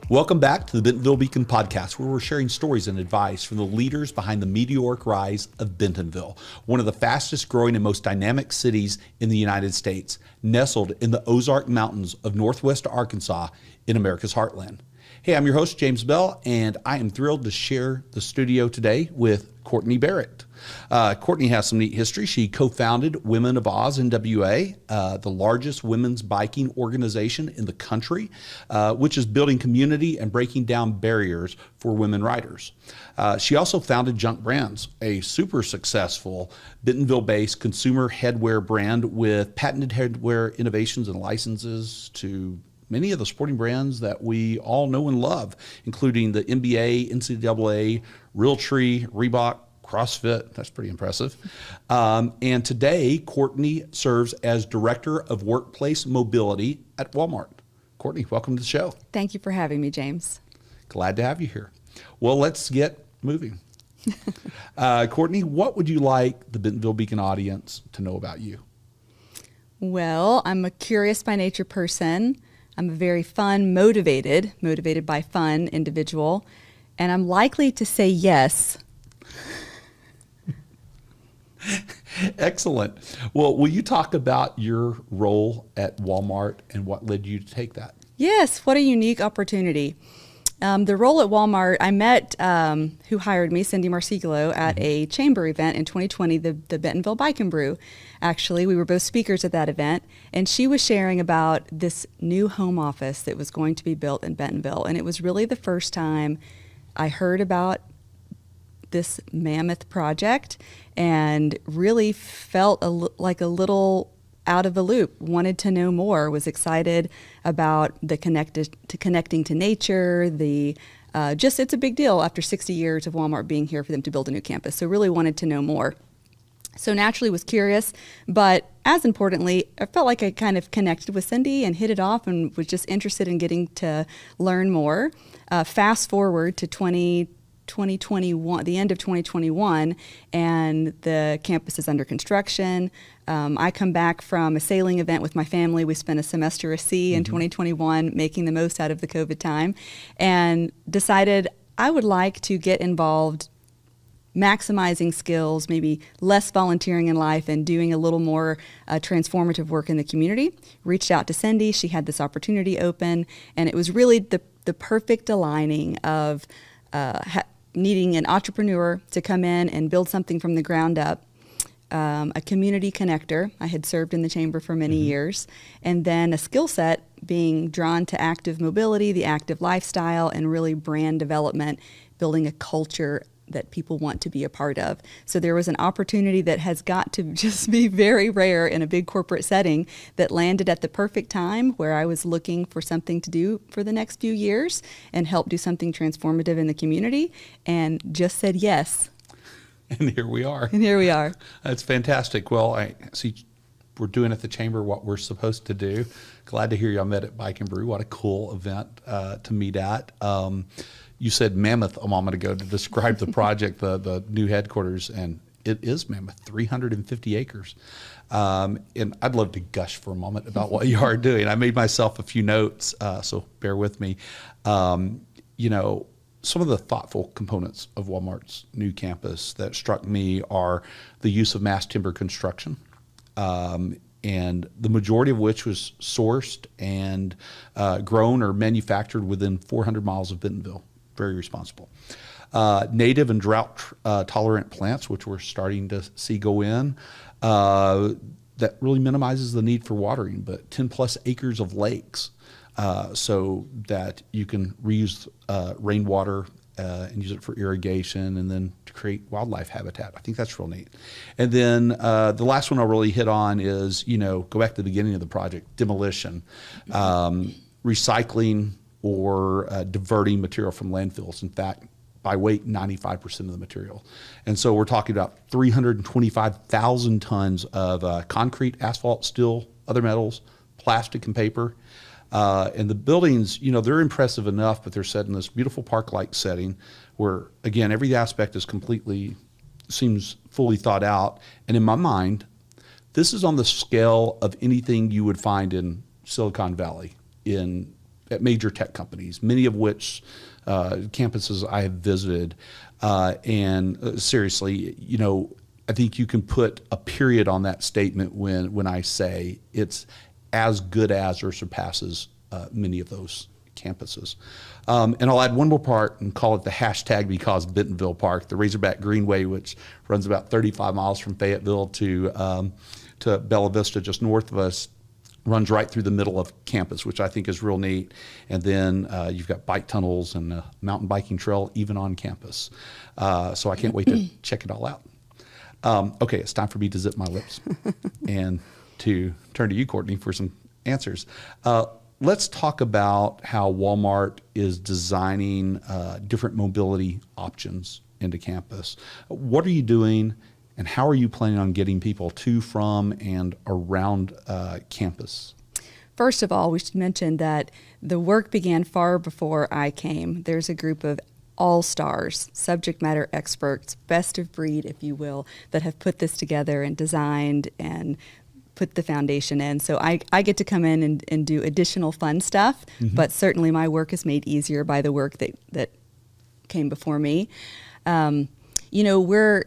Welcome back to the Bentonville Beacon podcast, where we're sharing stories and advice from the leaders behind the meteoric rise of Bentonville, one of the fastest growing and most dynamic cities in the United States, nestled in the Ozark Mountains of northwest Arkansas in America's heartland. Hey, I'm your host, James Bell, and I am thrilled to share the studio today with Kourtney Barrett. Kourtney has some neat history. She co-founded Women of OZ NWA, the largest women's biking organization in the country, which is building community and breaking down barriers for women riders. She also founded Junk Brands, a super successful Bentonville-based consumer headwear brand with patented headwear innovations and licenses to many of the sporting brands that we all know and love, including the NBA, NCAA, Realtree, Reebok, CrossFit. That's pretty impressive. And today, Kourtney serves as Director of Workplace Mobility at Walmart. Kourtney, welcome to the show. Thank you for having me, James. Glad to have you here. Well, let's get moving. Kourtney, what would you like the Bentonville Beacon audience to know about you? Well, I'm a curious by nature person. I'm a very fun, motivated by fun individual, and I'm likely to say yes. Excellent. Well, will you talk about your role at Walmart and what led you to take that? Yes, what a unique opportunity. The role at Walmart, I met who hired me, Cindy Marsiglo, at a chamber event in 2020, the Bentonville Beacon Brew. Actually, we were both speakers at that event, and she was sharing about this new home office that was going to be built in Bentonville. And it was really the first time I heard about this mammoth project and really felt like a little out of the loop, wanted to know more, was excited about the connecting to nature, it's a big deal after 60 years of Walmart being here for them to build a new campus. So really wanted to know more. So naturally was curious, but as importantly, I felt like I kind of connected with Cindy and hit it off and was just interested in getting to learn more. Fast forward to 2021, the end of 2021, and the campus is under construction. I come back from a sailing event with my family. We spent a semester at sea in 2021, making the most out of the COVID time, and decided I would like to get involved, maximizing skills, maybe less volunteering in life and doing a little more transformative work in the community. Reached out to Cindy. She had this opportunity open, and it was really the perfect aligning of needing an entrepreneur to come in and build something from the ground up, a community connector. I had served in the chamber for many years, and then a skill set being drawn to active mobility, the active lifestyle, and really brand development, building a culture that people want to be a part of. So there was an opportunity that has got to just be very rare in a big corporate setting that landed at the perfect time where I was looking for something to do for the next few years and help do something transformative in the community, and just said yes. And here we are. That's fantastic. Well, I see we're doing at the chamber what we're supposed to do. Glad to hear y'all met at Bike and Brew. What a cool event to meet at. You said mammoth a moment ago to describe the project, the new headquarters, and it is mammoth, 350 acres. And I'd love to gush for a moment about what you are doing. I made myself a few notes, so bear with me. Some of the thoughtful components of Walmart's new campus that struck me are the use of mass timber construction, and the majority of which was sourced and grown or manufactured within 400 miles of Bentonville. Very responsible. Native and drought tolerant plants, which we're starting to see go in, that really minimizes the need for watering, but 10 plus acres of lakes so that you can reuse rainwater and use it for irrigation and then to create wildlife habitat. I think that's real neat. And then the last one I'll really hit on is, go back to the beginning of the project, demolition, recycling, or diverting material from landfills. In fact, by weight, 95% of the material. And so we're talking about 325,000 tons of concrete, asphalt, steel, other metals, plastic, and paper. And the buildings, they're impressive enough, but they're set in this beautiful park-like setting where, again, every aspect is seems fully thought out. And in my mind, this is on the scale of anything you would find in Silicon Valley, in at major tech companies, many of which campuses I have visited. Seriously, you know, I think you can put a period on that statement when I say it's as good as or surpasses many of those campuses. And I'll add one more part and call it the hashtag because Bentonville Park, the Razorback Greenway, which runs about 35 miles from Fayetteville to Bella Vista, just north of us, runs right through the middle of campus, which I think is real neat. And then you've got bike tunnels and a mountain biking trail even on campus. So I can't wait to check it all out. Okay, it's time for me to zip my lips and to turn to you, Kourtney, for some answers. Let's talk about how Walmart is designing different mobility options into campus. What are you doing, and how are you planning on getting people to, from, and around campus? First of all, we should mention that the work began far before I came. There's a group of all-stars, subject matter experts, best of breed, if you will, that have put this together and designed and put the foundation in. So I get to come in and do additional fun stuff, but certainly my work is made easier by the work that came before me. You know,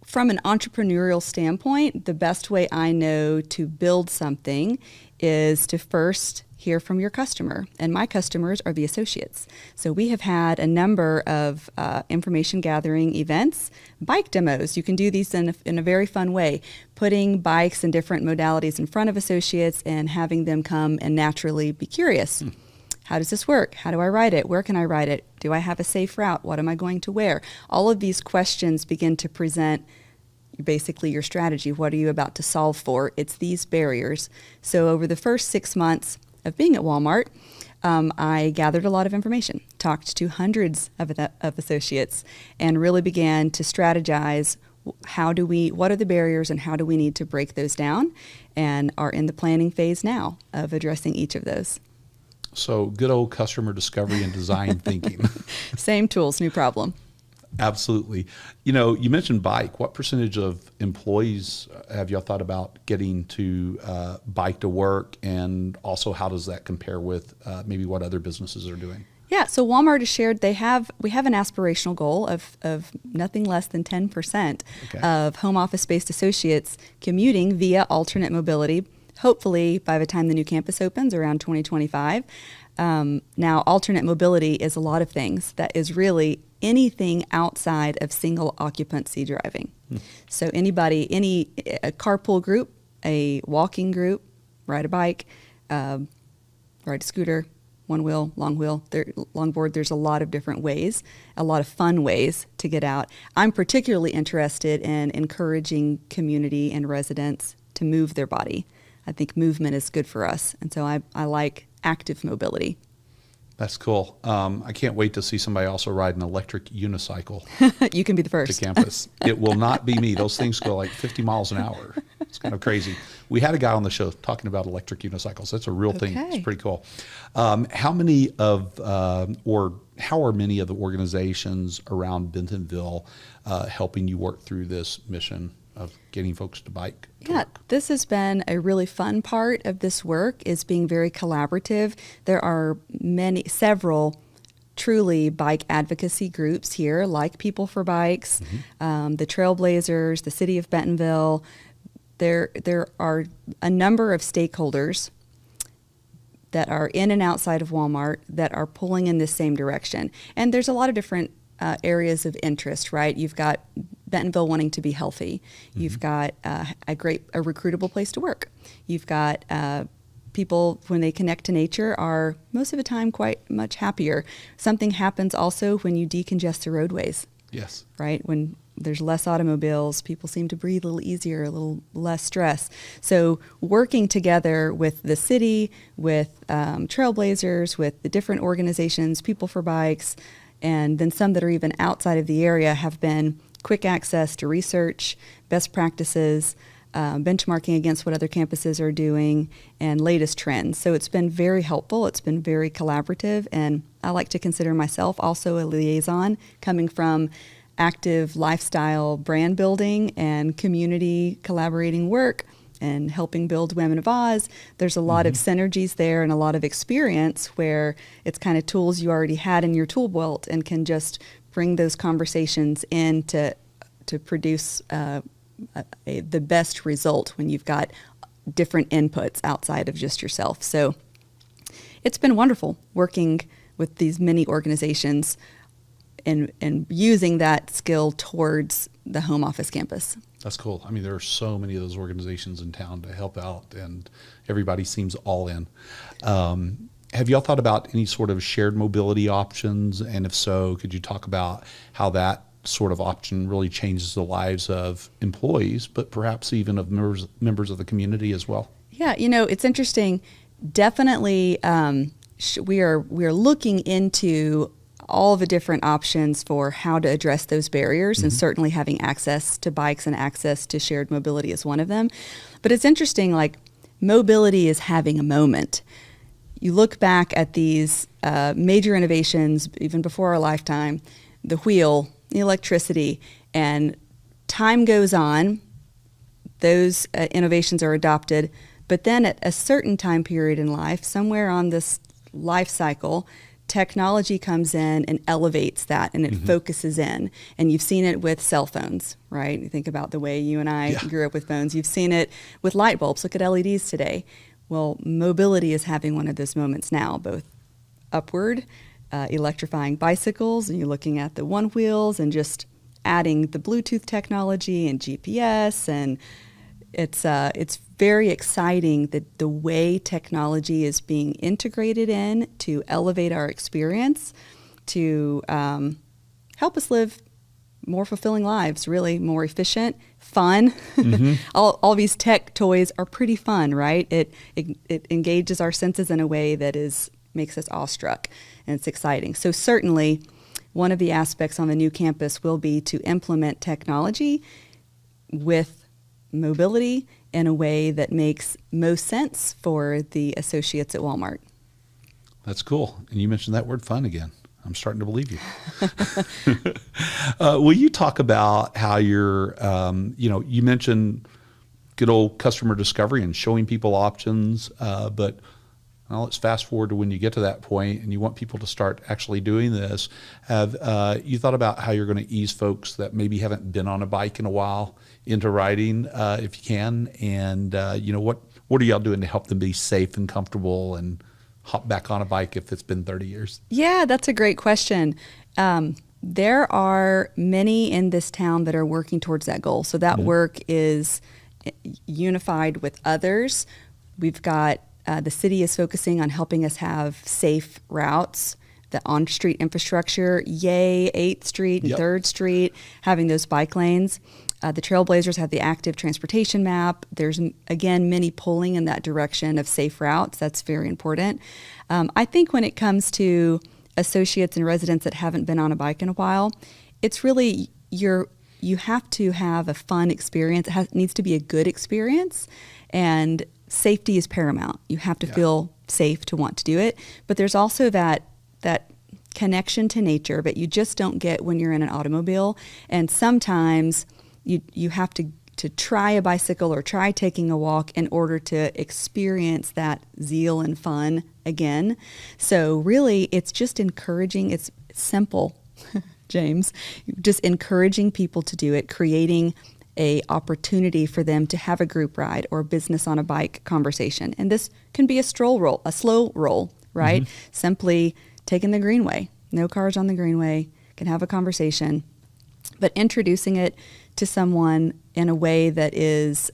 from an entrepreneurial standpoint, the best way I know to build something is to first hear from your customer. And my customers are the associates. So we have had a number of information gathering events, bike demos. You can do these in a very fun way, putting bikes and different modalities in front of associates and having them come and naturally be curious. How does this work? How do I ride it? Where can I ride it? Do I have a safe route? What am I going to wear? All of these questions begin to present basically your strategy. What are you about to solve for? It's these barriers. So over the first 6 months of being at Walmart, I gathered a lot of information, talked to hundreds of associates, and really began to strategize what are the barriers and how do we need to break those down, and are in the planning phase now of addressing each of those. So good old customer discovery and design thinking. Same tools, new problem. Absolutely. You know, you mentioned bike. What percentage of employees have y'all thought about getting to bike to work? And also, how does that compare with maybe what other businesses are doing? Yeah, so Walmart has shared we have an aspirational goal of nothing less than 10% of home office-based associates commuting via alternate mobility, hopefully by the time the new campus opens around 2025. Now, alternate mobility is a lot of things. That is really anything outside of single occupancy driving. So a carpool group, a walking group, ride a bike, ride a scooter, one wheel, longboard. There's a lot of different ways, a lot of fun ways to get out. I'm particularly interested in encouraging community and residents to move their body. I think movement is good for us, and so I like active mobility. That's cool. I can't wait to see somebody also ride an electric unicycle. You can be the first. To campus. It will not be me. Those things go like 50 miles an hour. It's kind of crazy. We had a guy on the show talking about electric unicycles. That's a real thing. It's pretty cool. How are many of the organizations around Bentonville helping you work through this mission of getting folks to bike? This has been a really fun part of this work, is being very collaborative. There are several truly bike advocacy groups here, like People for Bikes, the Trailblazers, the City of Bentonville. There are a number of stakeholders that are in and outside of Walmart that are pulling in this same direction. And there's a lot of different areas of interest, right? You've got Bentonville wanting to be healthy. You've got a recruitable place to work. You've got people, when they connect to nature, are most of the time quite much happier. Something happens also when you decongest the roadways. Yes. Right? When there's less automobiles, people seem to breathe a little easier, a little less stress. So working together with the city, with Trailblazers, with the different organizations, People for Bikes, and then some that are even outside of the area, have been quick access to research, best practices, benchmarking against what other campuses are doing, and latest trends. So it's been very helpful. It's been very collaborative, and I like to consider myself also a liaison, coming from active lifestyle brand building and community collaborating work. and helping build Women of Oz, there's a lot of synergies there and a lot of experience where it's kind of tools you already had in your tool belt and can just bring those conversations in to produce the best result when you've got different inputs outside of just yourself. So it's been wonderful working with these many organizations and using that skill towards the home office campus. That's cool. I mean, there are so many of those organizations in town to help out, and everybody seems all in. Have y'all thought about any sort of shared mobility options? And if so, could you talk about how that sort of option really changes the lives of employees, but perhaps even of members of the community as well? Yeah, it's interesting. Definitely, we are looking into all the different options for how to address those barriers, and certainly having access to bikes and access to shared mobility is one of them. But it's interesting, like, mobility is having a moment. You look back at these major innovations, even before our lifetime, the wheel, the electricity, and time goes on, those innovations are adopted, but then at a certain time period in life, somewhere on this life cycle, technology comes in and elevates that, and it focuses in. And you've seen it with cell phones, right? You think about the way you and I grew up with phones. You've seen it with light bulbs. Look at LEDs today. Well, mobility is having one of those moments now, both upward, electrifying bicycles, and you're looking at the one wheels and just adding the Bluetooth technology and GPS, and it's very exciting that the way technology is being integrated in to elevate our experience, to help us live more fulfilling lives, really more efficient, fun. All these tech toys are pretty fun, right? It engages our senses in a way that makes us awestruck, and it's exciting. So certainly one of the aspects on the new campus will be to implement technology with mobility in a way that makes most sense for the associates at Walmart. That's cool. And you mentioned that word fun again. I'm starting to believe you. Will you talk about how you're, you mentioned good old customer discovery and showing people options, but let's fast forward to when you get to that point and you want people to start actually doing this. Have you thought about how you're going to ease folks that maybe haven't been on a bike in a while into riding, if you can? And, what are y'all doing to help them be safe and comfortable and hop back on a bike if it's been 30 years? Yeah, that's a great question. There are many in this town that are working towards that goal. So that work is unified with others. We've got the city is focusing on helping us have safe routes, the on-street infrastructure, 8th Street and 3rd Street, having those bike lanes. The Trailblazers have the active transportation map. There's, again, many pulling in that direction of safe routes. That's very important. I think when it comes to associates and residents that haven't been on a bike in a while, it's really you have to have a fun experience. It needs to be a good experience, and safety is paramount. You have to feel safe to want to do it. But there's also that connection to nature that you just don't get when you're in an automobile. And sometimes you have to try a bicycle or try taking a walk in order to experience that zeal and fun again. So really, it's just encouraging. It's simple, James. Just encouraging people to do it, creating a opportunity for them to have a group ride or business on a bike conversation. And this can be a slow roll, right? Simply taking the greenway, no cars on the greenway, can have a conversation, but introducing it to someone in a way that is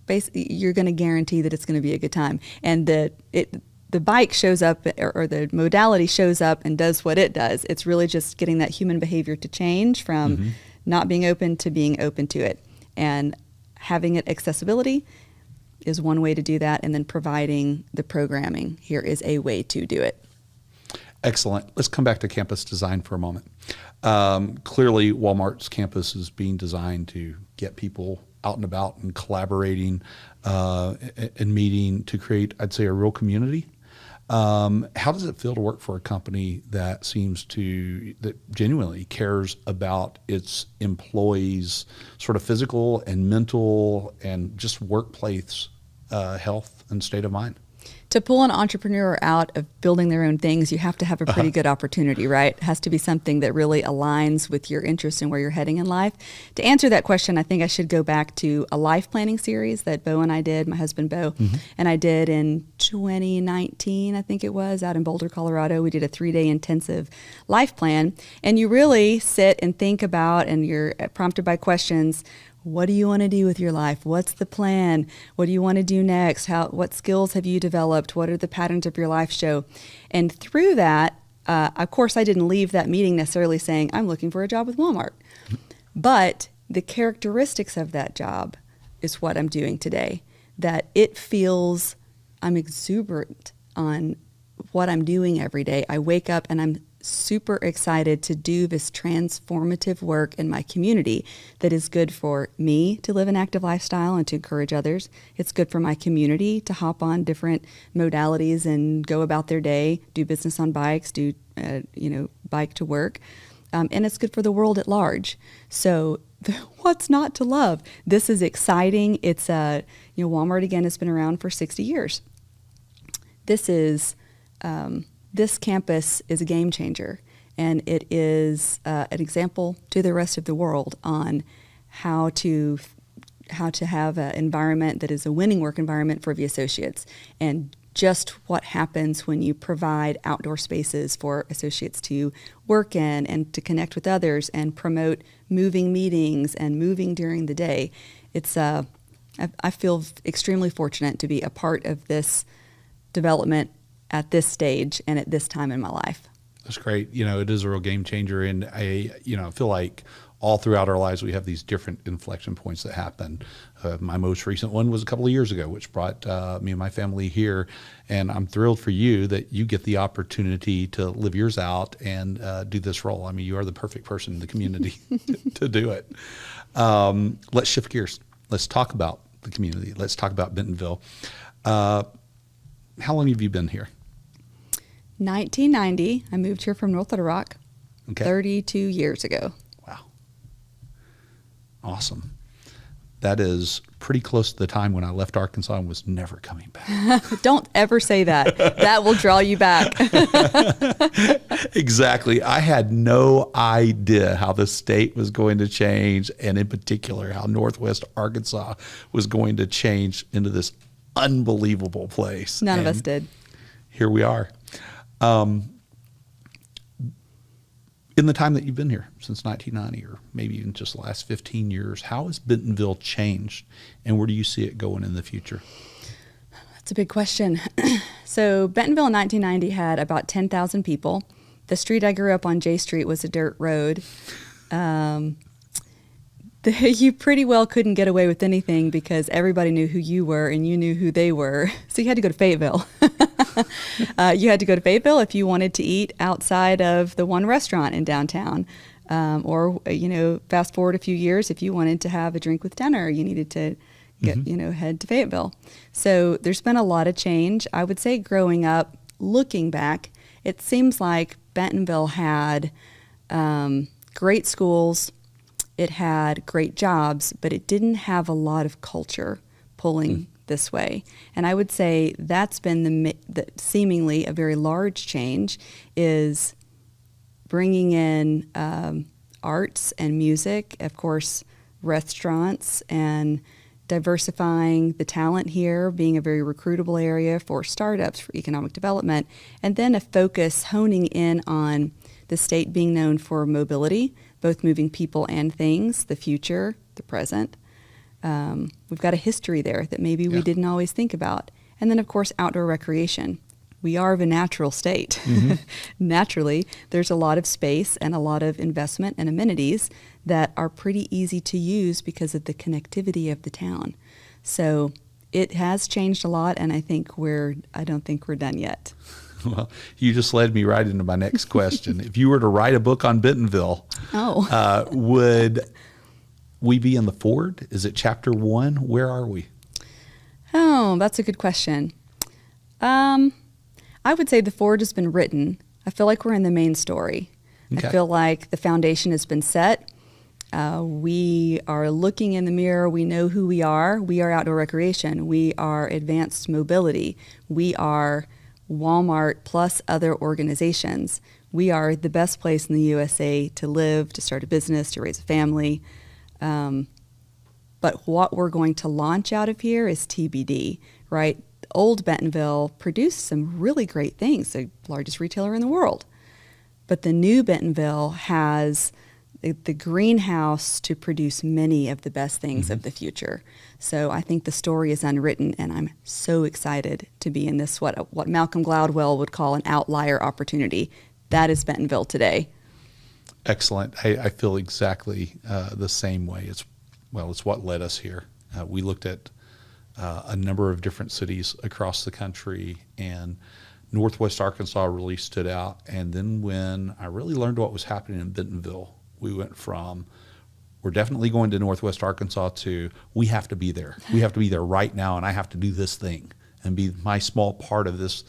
basically, you're going to guarantee that it's going to be a good time. And the bike shows up, or the modality shows up and does what it does. It's really just getting that human behavior to change from not being open to being open to it. And having it accessibility is one way to do that. And then providing the programming here is a way to do it. Excellent. Let's come back to campus design for a moment. Clearly, Walmart's campus is being designed to get people out and about and collaborating and meeting to create, I'd say, a real community. How does it feel to work for a company that that genuinely cares about its employees' sort of physical and mental and just workplace health and state of mind? To pull an entrepreneur out of building their own things, you have to have a pretty good opportunity, right? It has to be something that really aligns with your interests and where you're heading in life. To answer that question, I think I should go back to a life planning series that Bo and I did, my husband Bo, and I did in 2019, I think it was, out in Boulder, Colorado. We did a 3-day intensive life plan, and you really sit and think about, and you're prompted by questions. What do you want to do with your life? What's the plan? What do you want to do next? What skills have you developed? What are the patterns of your life show? And through that, of course, I didn't leave that meeting necessarily saying, I'm looking for a job with Walmart. But the characteristics of that job is what I'm doing today. That it feels I'm exuberant on what I'm doing every day. I wake up and I'm super excited to do this transformative work in my community that is good for me to live an active lifestyle and to encourage others. It's good for my community to hop on different modalities and go about their day, do business on bikes, do bike to work. And it's good for the world at large. So what's not to love? This is exciting. It's Walmart again has been around for 60 years. This campus is a game changer, and it is an example to the rest of the world on how to have an environment that is a winning work environment for the associates, and just what happens when you provide outdoor spaces for associates to work in and to connect with others and promote moving meetings and moving during the day. I feel extremely fortunate to be a part of this development at this stage and at this time in my life. That's great. It is a real game changer. And I feel like all throughout our lives, we have these different inflection points that happen. My most recent one was a couple of years ago, which brought me and my family here. And I'm thrilled for you that you get the opportunity to live yours out and do this role. I mean, you are the perfect person in the community to do it. Let's shift gears. Let's talk about the community. Let's talk about Bentonville. How long have you been here? 1990. I moved here from North Little Rock 32 years ago. Wow. Awesome. That is pretty close to the time when I left Arkansas and was never coming back. Don't ever say that. That will draw you back. Exactly. I had no idea how the state was going to change, and in particular, how Northwest Arkansas was going to change into this unbelievable place. None of us did. Here we are. In the time that you've been here, since 1990, or maybe even just the last 15 years, how has Bentonville changed, and where do you see it going in the future? That's a big question. So Bentonville in 1990 had about 10,000 people. The street I grew up on, J Street, was a dirt road. You pretty well couldn't get away with anything because everybody knew who you were and you knew who they were. So you had to go to Fayetteville. You had to go to Fayetteville if you wanted to eat outside of the one restaurant in downtown. Or fast forward a few years, if you wanted to have a drink with dinner, you needed to head to Fayetteville. So there's been a lot of change. I would say growing up, looking back, it seems like Bentonville had great schools. It had great jobs, but it didn't have a lot of culture pulling this way. And I would say that's been the seemingly a very large change, is bringing in arts and music, of course, restaurants, and diversifying the talent here, being a very recruitable area for startups, for economic development, and then a focus honing in on the state being known for mobility, both moving people and things, the future, the present. We've got a history there that maybe we didn't always think about. And then, of course, outdoor recreation. We are the natural state. Naturally, there's a lot of space and a lot of investment and amenities that are pretty easy to use because of the connectivity of the town. So it has changed a lot, and I don't think we're done yet. Well, you just led me right into my next question. If you were to write a book on Bentonville, would we be in the Ford? Is it chapter 1? Where are we? Oh, that's a good question. I I would say the forward has been written. I feel like we're in the main story. Okay. I feel like the foundation has been set. We are looking in the mirror. We know who we are. We are outdoor recreation. We are advanced mobility. We are Walmart plus other organizations. We are the best place in the USA to live, to start a business, to raise a family. But what we're going to launch out of here is TBD, right? Old Bentonville produced some really great things, the largest retailer in the world. But the new Bentonville has the greenhouse to produce many of the best things of the future. So I think the story is unwritten, and I'm so excited to be in this, what Malcolm Gladwell would call an outlier opportunity. That is Bentonville today. Excellent. I feel exactly the same way. It's what led us here. We looked at a number of different cities across the country, and Northwest Arkansas really stood out. And then when I really learned what was happening in Bentonville, we went from, we're definitely going to Northwest Arkansas, to we have to be there. We have to be there right now, and I have to do this thing and be my small part of this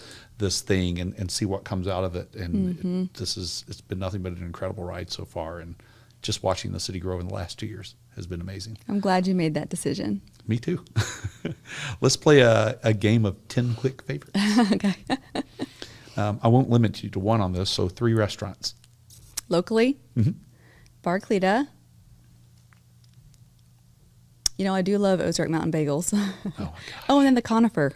thing and see what comes out of it. And it's been nothing but an incredible ride so far. And just watching the city grow in the last 2 years has been amazing. I'm glad you made that decision. Me too. Let's play a game of 10 quick favorites. Okay. I won't limit you to one on this, so 3 restaurants. Locally, Barclita. You know, I do love Ozark Mountain Bagels. Oh, my gosh. Oh, and then the Conifer.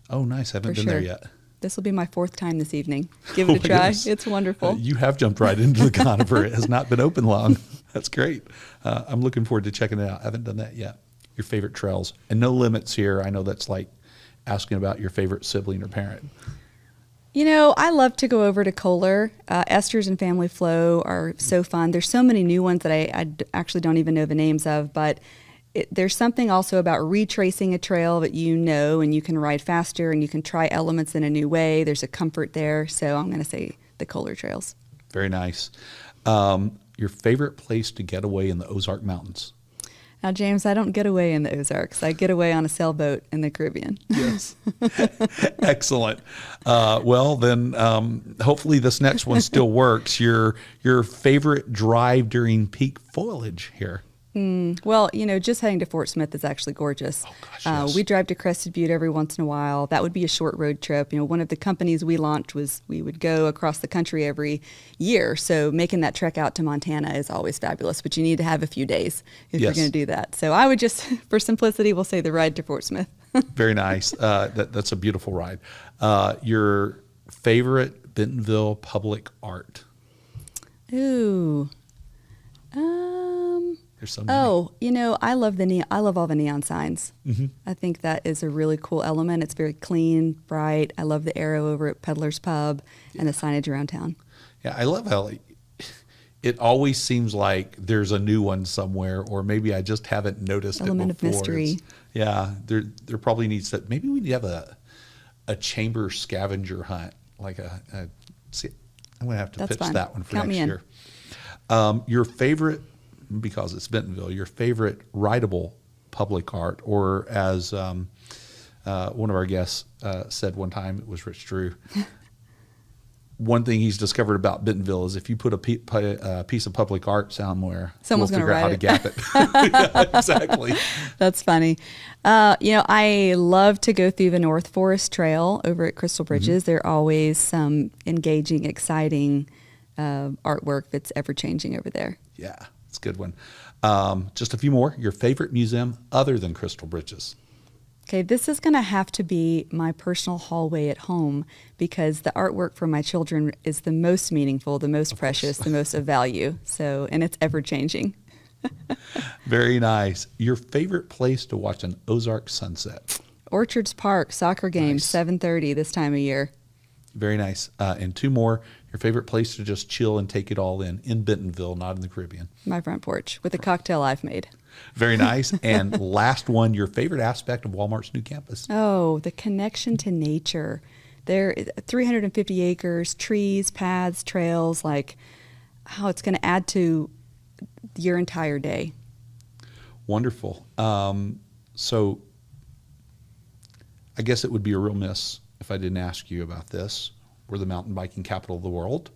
Oh, nice. I haven't been there yet. This will be my 4th time this evening. Give it a try. Goodness. It's wonderful. You have jumped right into the Conifer. It has not been open long. That's great. I'm looking forward to checking it out. I haven't done that yet. Your favorite trails. And no limits here. I know that's like asking about your favorite sibling or parent. You know, I love to go over to Kohler. Esther's and Family Flow are so fun. There's so many new ones that I actually don't even know the names of, but there's something also about retracing a trail that you know, and you can ride faster and you can try elements in a new way. There's a comfort there. So I'm going to say the Kohler trails. Very nice. Your favorite place to get away in the Ozark Mountains? Now, James, I don't get away in the Ozarks. I get away on a sailboat in the Caribbean. Yes. Excellent. Well, then hopefully this next one still works. Your favorite drive during peak foliage here? Well, you know, just heading to Fort Smith is actually gorgeous. Oh, gosh, yes. We drive to Crested Butte every once in a while. That would be a short road trip. You know, one of the companies we launched was we would go across the country every year. So making that trek out to Montana is always fabulous, but you need to have a few days if you're going to do that. So I would just, for simplicity, we'll say the ride to Fort Smith. Very nice. That's a beautiful ride. Your favorite Bentonville public art? Ooh. There's so many. Oh, you know, I love all the neon signs. I think that is a really cool element. It's very clean, bright. I love the arrow over at Peddler's Pub and the signage around town. Yeah, I love how it always seems like there's a new one somewhere, or maybe I just haven't noticed Element it before. of mystery. Yeah, there probably needs to. Maybe we need to have a chamber scavenger hunt, like see, I'm going to have to pitch fun. that one for Count next me in. year. Your favorite, because it's Bentonville, your favorite rideable public art, or as one of our guests said one time, it was Rich Drew. One thing he's discovered about Bentonville is if you put a piece of public art somewhere, someone's going to figure out how to gap it. Yeah, exactly. That's funny. You know, I love to go through the North Forest Trail over at Crystal Bridges. There are always some engaging, exciting artwork that's ever changing over there. Yeah, it's a good one. Just a few more. Your favorite museum other than Crystal Bridges? Okay, this is going to have to be my personal hallway at home, because the artwork for my children is the most meaningful, the most precious, the most of value. So, and it's ever changing. Very nice. Your favorite place to watch an Ozark sunset? Orchards Park, soccer games, 7:30 this time of year. Very nice. And 2 more. Your favorite place to just chill and take it all in Bentonville, not in the Caribbean? My front porch with a cocktail I've made. Very nice. And last one, your favorite aspect of Walmart's new campus? Oh, the connection to nature. There, 350 acres, trees, paths, trails, like how it's going to add to your entire day. Wonderful. So I guess it would be a real miss if I didn't ask you about this. We're the mountain biking capital of the world.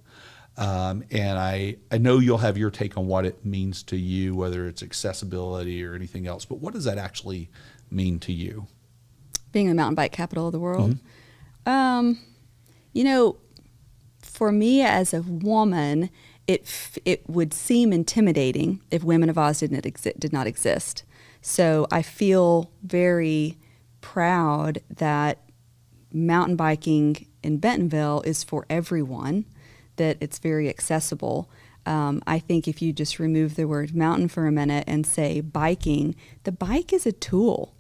And I know you'll have your take on what it means to you, whether it's accessibility or anything else, but what does that actually mean to you? Being the mountain bike capital of the world? Mm-hmm. For me as a woman, it would seem intimidating if Women of OZ did not exist. So I feel very proud that mountain biking in Bentonville is for everyone, that it's very accessible. I think if you just remove the word mountain for a minute and say biking, the bike is a tool.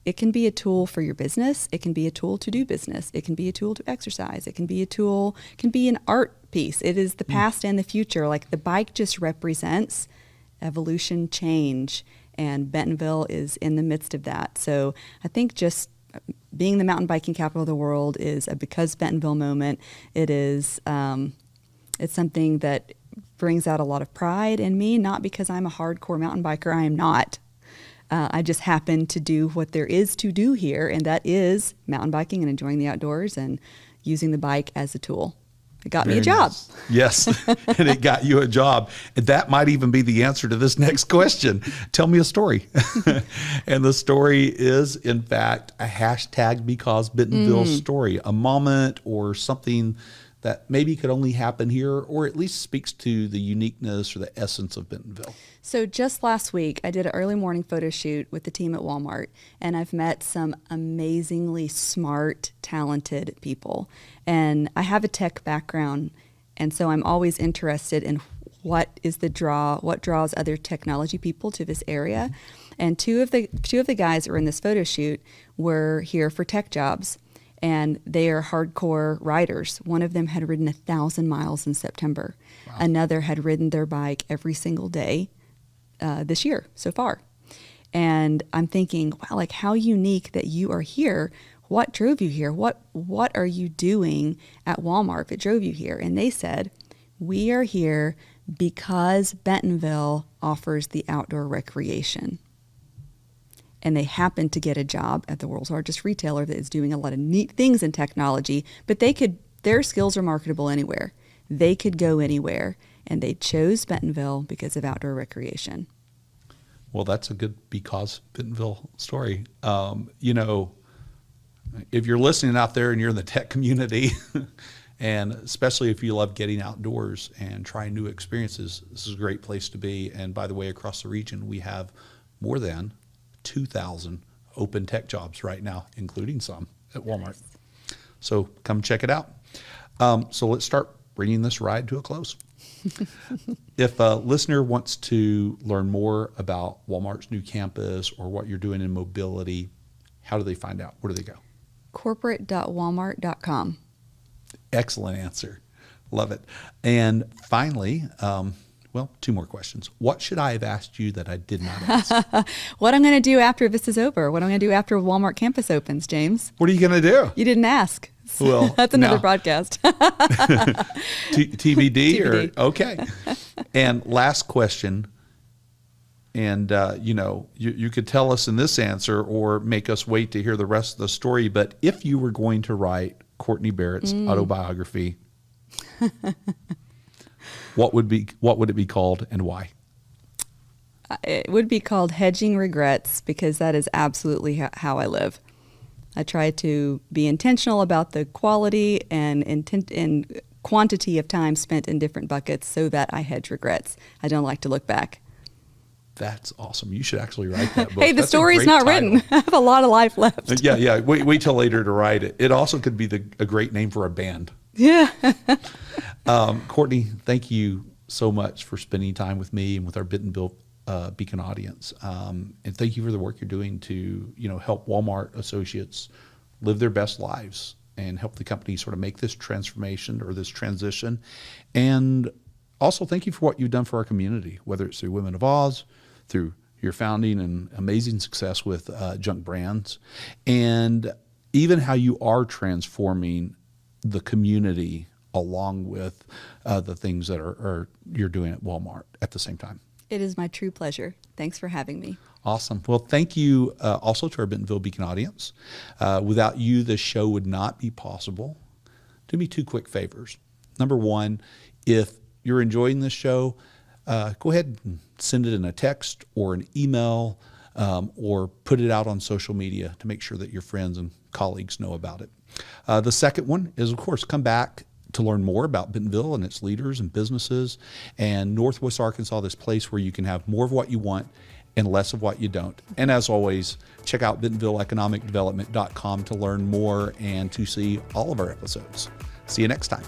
It can be a tool for your business. It can be a tool to do business. It can be a tool to exercise. It can be a tool, can be an art piece. It is the past and the future. Like the bike just represents evolution, change, and Bentonville is in the midst of that. So I think just being the mountain biking capital of the world is a because Bentonville moment. It is, it's something that brings out a lot of pride in me, not because I'm a hardcore mountain biker. I am not. I just happen to do what there is to do here, and that is mountain biking and enjoying the outdoors and using the bike as a tool. It got me a job. Nice. Yes, and it got you a job. And that might even be the answer to this next question. Tell me a story. And the story is, in fact, a hashtag because Bentonville story, a moment or something that maybe could only happen here, or at least speaks to the uniqueness or the essence of Bentonville. So just last week, I did an early morning photo shoot with the team at Walmart, and I've met some amazingly smart, talented people. And I have a tech background, and so I'm always interested in what draws other technology people to this area. And two of the guys that were in this photo shoot were here for tech jobs. And they are hardcore riders. One of them had ridden 1,000 miles in September. Wow. Another had ridden their bike every single day this year so far. And I'm thinking, wow, like how unique that you are here. What drove you here? What are you doing at Walmart that drove you here? And they said, we are here because Bentonville offers the outdoor recreation. And they happen to get a job at the world's largest retailer that is doing a lot of neat things in technology, but their skills are marketable anywhere. They could go anywhere, and they chose Bentonville because of outdoor recreation. Well, that's a good because Bentonville story. If you're listening out there and you're in the tech community, and especially if you love getting outdoors and trying new experiences, this is a great place to be. And by the way, across the region, we have more than 2,000 open tech jobs right now, including some at Walmart. So come check it out. So let's start bringing this ride to a close. If a listener wants to learn more about Walmart's new campus or what you're doing in mobility, how do they find out? Where do they go? corporate.walmart.com. Excellent answer. Love it. And finally, two more questions. What should I have asked you that I did not ask? What I'm going to do after this is over. What I'm going to do after Walmart campus opens, James. What are you going to do? You didn't ask. Well, that's another broadcast. TBD. Okay. And last question. And, you could tell us in this answer or make us wait to hear the rest of the story. But if you were going to write Kourtney Barrett's autobiography, what would it be called and why? It would be called Hedging Regrets, because that is absolutely how I live. I try to be intentional about the quality and quantity of time spent in different buckets so that I hedge regrets. I don't like to look back. That's awesome. You should actually write that book. Hey, the story's not written. I have a lot of life left. Yeah. Wait till later to write it. It also could be a great name for a band. Yeah. Kourtney, thank you so much for spending time with me and with our Bentonville Beacon audience. And thank you for the work you're doing to, help Walmart associates live their best lives and help the company sort of make this transformation or this transition. And also thank you for what you've done for our community, whether it's through Women of OZ, through your founding and amazing success with Junk Brands, and even how you are transforming the community along with the things that you're doing at Walmart at the same time. It is my true pleasure. Thanks for having me. Awesome. Well, thank you also to our Bentonville Beacon audience. Without you, this show would not be possible. Do me 2 quick favors. Number one, if you're enjoying this show, go ahead and send it in a text or an email or put it out on social media to make sure that your friends and colleagues know about it. The second one is, of course, come back to learn more about Bentonville and its leaders and businesses and Northwest Arkansas, this place where you can have more of what you want and less of what you don't. And as always, check out BentonvilleEconomicDevelopment.com to learn more and to see all of our episodes. See you next time.